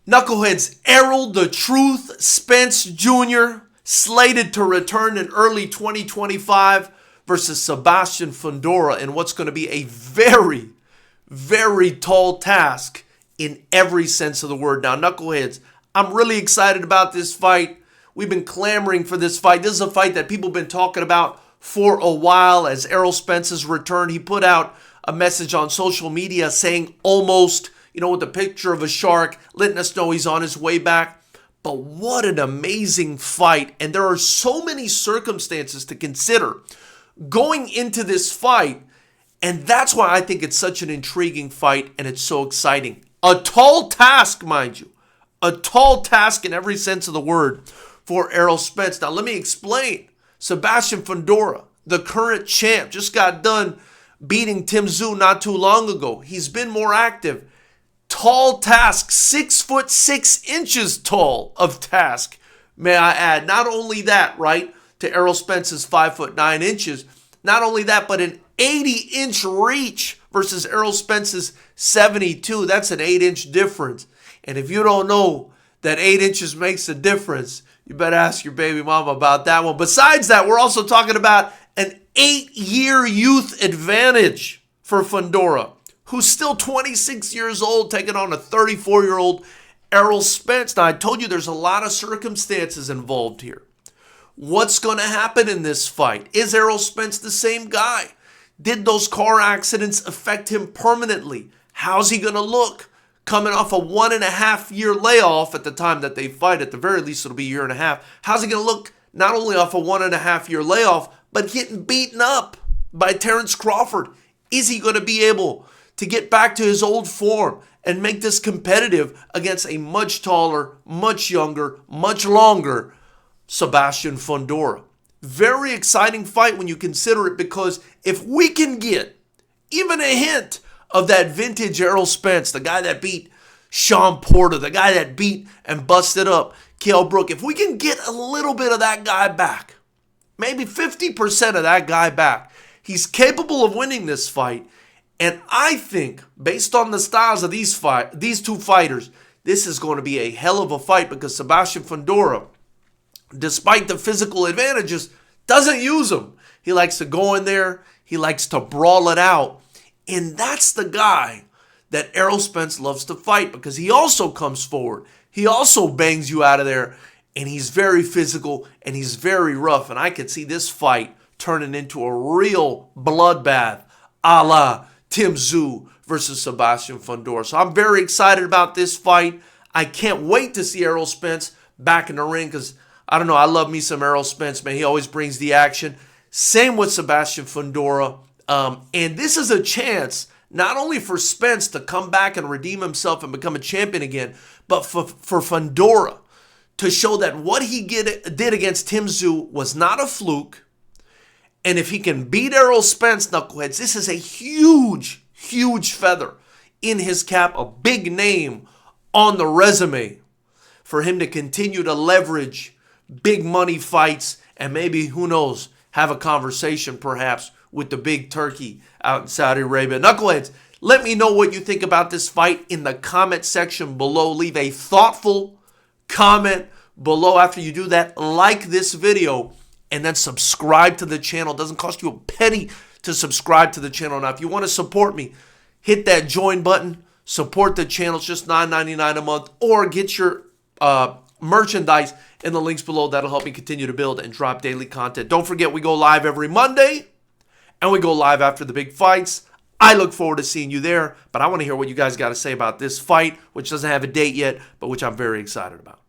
Knuckleheads Errol "The Truth" Spence Jr. slated to return in early 2025 versus Sebastian Fundora in what's going to be a very, very tall task in every sense of the word. Now, Knuckleheads, I'm really excited about this fight. We've been clamoring for this fight. This is a fight that people have been talking about for a while. As Errol Spence's return, he put out a message on social media saying almost, with a picture of a shark, letting us know he's on his way back. But what an amazing fight. And there are so many circumstances to consider going into this fight. And that's why I think it's such an intriguing fight and it's so exciting. A tall task, mind you. A tall task in every sense of the word for Errol Spence. Now, let me explain. Sebastian Fundora, the current champ, just got done beating Tim Tszyu not too long ago. He's been more active. Tall task, 6'6" tall of task, may I add. Not only that, right, to Errol Spence's 5'9". Not only that, but an 80-inch reach versus Errol Spence's 72. That's an 8-inch difference. And if you don't know that 8 inches makes a difference, you better ask your baby mama about that one. Besides that, we're also talking about an 8-year youth advantage for Fundora, who's still 26 years old, taking on a 34-year-old Errol Spence. Now, I told you there's a lot of circumstances involved here. What's going to happen in this fight? Is Errol Spence the same guy? Did those car accidents affect him permanently? How's he going to look? Coming off a 1.5-year layoff at the time that they fight, at the very least it'll be a year and a half. How's he going to look not only off a 1.5-year layoff, but getting beaten up by Terrence Crawford? Is he going to be able to get back to his old form and make this competitive against a much taller, much younger, much longer Sebastian Fundora? Very exciting fight when you consider it, because if we can get even a hint of that vintage Errol Spence, the guy that beat Sean Porter, the guy that beat and busted up Kell Brook, if we can get a little bit of that guy back, maybe 50% of that guy back, he's capable of winning this fight. And I think, based on the styles of these two fighters, this is going to be a hell of a fight, because Sebastian Fundora, despite the physical advantages, doesn't use them. He likes to go in there. He likes to brawl it out. And that's the guy that Errol Spence loves to fight, because he also comes forward. He also bangs you out of there. And he's very physical and he's very rough. And I could see this fight turning into a real bloodbath, a la Tim Tszyu versus Sebastian Fundora. So I'm very excited about this fight. I can't wait to see Errol Spence back in the ring, because, I don't know, I love me some Errol Spence, man. He always brings the action. Same with Sebastian Fundora. And this is a chance not only for Spence to come back and redeem himself and become a champion again, but for Fundora to show that what he did against Tim Tszyu was not a fluke. And if he can beat Errol Spence, Knuckleheads, this is a huge, huge feather in his cap, a big name on the resume for him to continue to leverage big money fights and maybe, who knows, have a conversation perhaps with the big turkey out in Saudi Arabia. Knuckleheads, let me know what you think about this fight in the comment section below. Leave a thoughtful comment below. After you do that, like this video and then subscribe to the channel. It doesn't cost you a penny to subscribe to the channel. Now, if you want to support me, hit that join button. Support the channel. It's just $9.99 a month. Or get your merchandise in the links below. That'll help me continue to build and drop daily content. Don't forget, we go live every Monday. And we go live after the big fights. I look forward to seeing you there. But I want to hear what you guys got to say about this fight, which doesn't have a date yet, but which I'm very excited about.